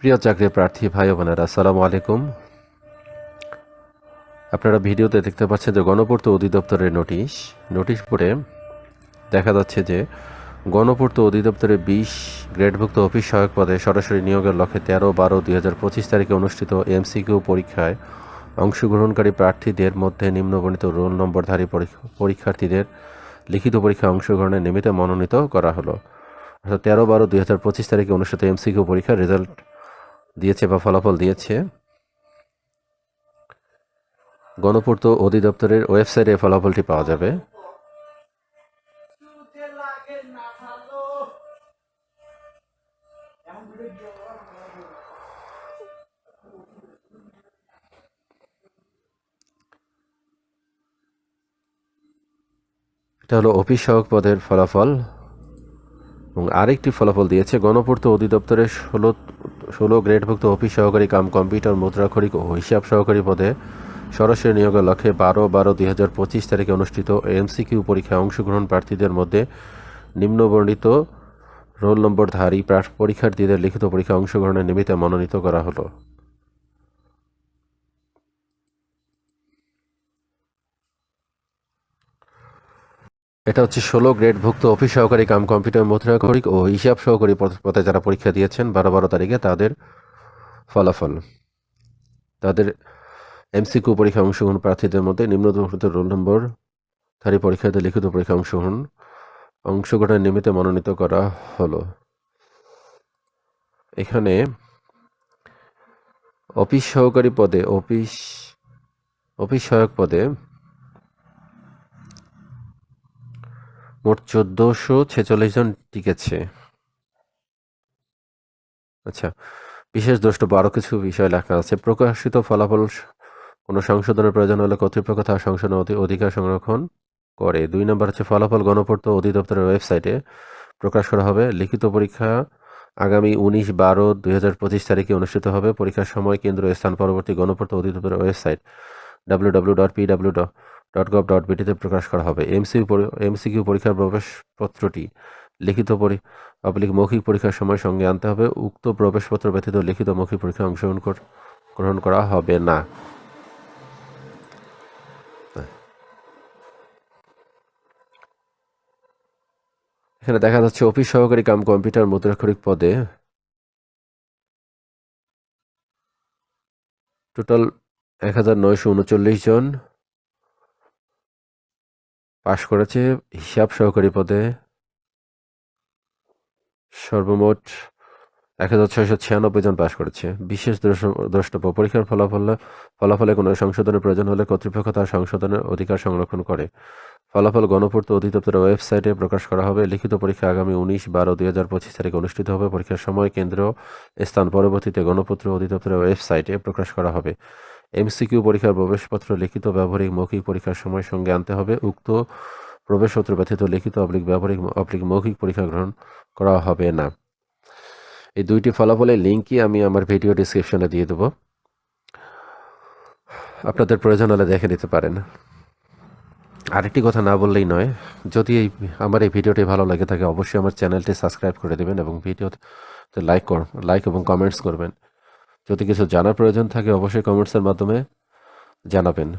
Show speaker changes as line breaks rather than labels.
প্রিয় চাকরি প্রার্থী ভাই বোনেরা, আসসালামু আলাইকুম। আপনারা ভিডিওতে দেখতে পাচ্ছেন যে গণপূর্ত অধিদপ্তরের নোটিশ পড়ে দেখা যাচ্ছে যে গণপূর্ত অধিদপ্তরের 20 গ্রেডভুক্ত অফিস সহায়ক পদে সরাসরি নিয়োগের লক্ষ্যে 13/12/2025 তারিখে অনুষ্ঠিত এমসিকিউ পরীক্ষায় অংশগ্রহণকারী প্রার্থীদের মধ্যে নিম্নবর্ণিত রোল নম্বরধারী পরীক্ষার্থীদের লিখিত পরীক্ষায় অংশগ্রহণের নিমিত্তে মনোনীত করা হলো। অর্থাৎ 13/12/2025 তারিখে অনুষ্ঠিত এমসিকিউ পরীক্ষার রেজাল্ট দিয়েছে বা ফলাফল দিয়েছে। গণপূর্ত অধিদপ্তরের ওয়েবসাইটে ফলাফলটি পাওয়া যাবে। এটা হলো অফিস সহায়ক পদের ফলাফল। এবং আরেকটি ফলাফল দিয়েছে গণপূর্ত অধিদপ্তরের 16 গ্রেডভুক্ত অফিস সহকারী কাম কম্পিউটার মুদ্রাক্ষরিক ও হিসাব সহকারী পদে সরাসরি নিয়োগের লক্ষ্যে 12/12/2025 তারিখে অনুষ্ঠিত এমসিকিউ পরীক্ষায় অংশগ্রহণ প্রার্থীদের মধ্যে নিম্নবর্ণিত রোল নম্বরধারী পরীক্ষার্থীদের লিখিত পরীক্ষায় অংশগ্রহণের নিমিত্তে মনোনীত করা হলো। এটা হচ্ছে 16 গ্রেডভুক্ত অফিস সহকারী কাম কম্পিউটার মুদ্রাক্ষরিক ও হিসাব সহকারী পদে যারা পরীক্ষা দিয়েছেন 12/12 তারিখে তাদের ফলাফল। তাদের এমসিকিউ পরীক্ষায় অংশগ্রহণ প্রার্থীদের মধ্যে নিম্নবর্ণিত রোল নম্বরধারী পরীক্ষার্থীদের লিখিত পরীক্ষায় অংশগ্রহণের নিমিত্তে মনোনীত করা হলো। এখানে অফিস সহকারী পদে অফিস সহায়ক পদে মোট 1446 জন টিকেছে। আচ্ছা, বিশেষ দ্রষ্টব্য আরও কিছু বিষয় লেখা আছে। প্রকাশিত ফলাফল কোনো সংশোধনের প্রয়োজন হলে কর্তৃপক্ষ তা সংশোধনের অধিকার সংরক্ষণ করে। 2 নম্বর হচ্ছে ফলাফল গণপূর্ত অধিদপ্তরের ওয়েবসাইটে প্রকাশ করা হবে। লিখিত পরীক্ষা আগামী 19/12/2025 তারিখে অনুষ্ঠিত হবে। পরীক্ষার সময়, কেন্দ্র, স্থান পরবর্তী গণপূর্ত অধিদপ্তরের ওয়েবসাইট www.pw.gov.bt প্রকাশ করা হবে। এমসিকিউ পরীক্ষার প্রবেশপত্রটি লিখিত মৌখিক পরীক্ষার সময় সঙ্গে আনতে হবে। উক্ত প্রবেশপত্র ব্যতীত লিখিত মৌখিক পরীক্ষায় গ্রহণ করা হবে না। এখানে দেখা যাচ্ছে অফিস সহকারী কাম কম্পিউটার মুদ্রাক্ষরিক পদে টোটাল 1939 জন পাশ করেছে। হিসাব সহকারী পদে সর্বমোট 1696 জন পাশ করেছে। বিশেষ দ্রষ্টব্য পরীক্ষার ফলাফলে কোনো সংশোধনের প্রয়োজন হলে কর্তৃপক্ষ তার সংশোধনের অধিকার সংরক্ষণ করে। ফলাফল গণপূর্ত অধিদপ্তরের ওয়েবসাইটে প্রকাশ করা হবে। লিখিত পরীক্ষা আগামী 19/12/2025 তারিখে অনুষ্ঠিত হবে। পরীক্ষার সময়, কেন্দ্র, স্থান পরবর্তীতে গণপূর্ত অধিদপ্তরের ওয়েবসাইটে প্রকাশ করা হবে। এমসিকিউ পরীক্ষার প্রবেশপত্র লিখিত, ব্যবহারিক, মৌখিক পরীক্ষার সময় সঙ্গে আনতে হবে। উক্ত প্রবেশপত্র ব্যতীত লিখিত, ব্যবহারিক, মৌখিক পরীক্ষা গ্রহণ করা হবে না। এই 2টি ফলাফলের লিঙ্কই আমি আমার ভিডিও ডিসক্রিপশনে দিয়ে দেবো। আপনাদের প্রয়োজন হলে দেখে নিতে পারেন। আরেকটি কথা না বললেই নয়, যদি আমার এই ভিডিওটি ভালো লাগে থাকে অবশ্যই আমার চ্যানেলটি সাবস্ক্রাইব করে দেবেন এবং ভিডিওতে লাইক এবং কমেন্টস করবেন। যদি কিছু জানার প্রয়োজন থাকে অবশ্যই কমেন্টসের মাধ্যমে জানাবেন।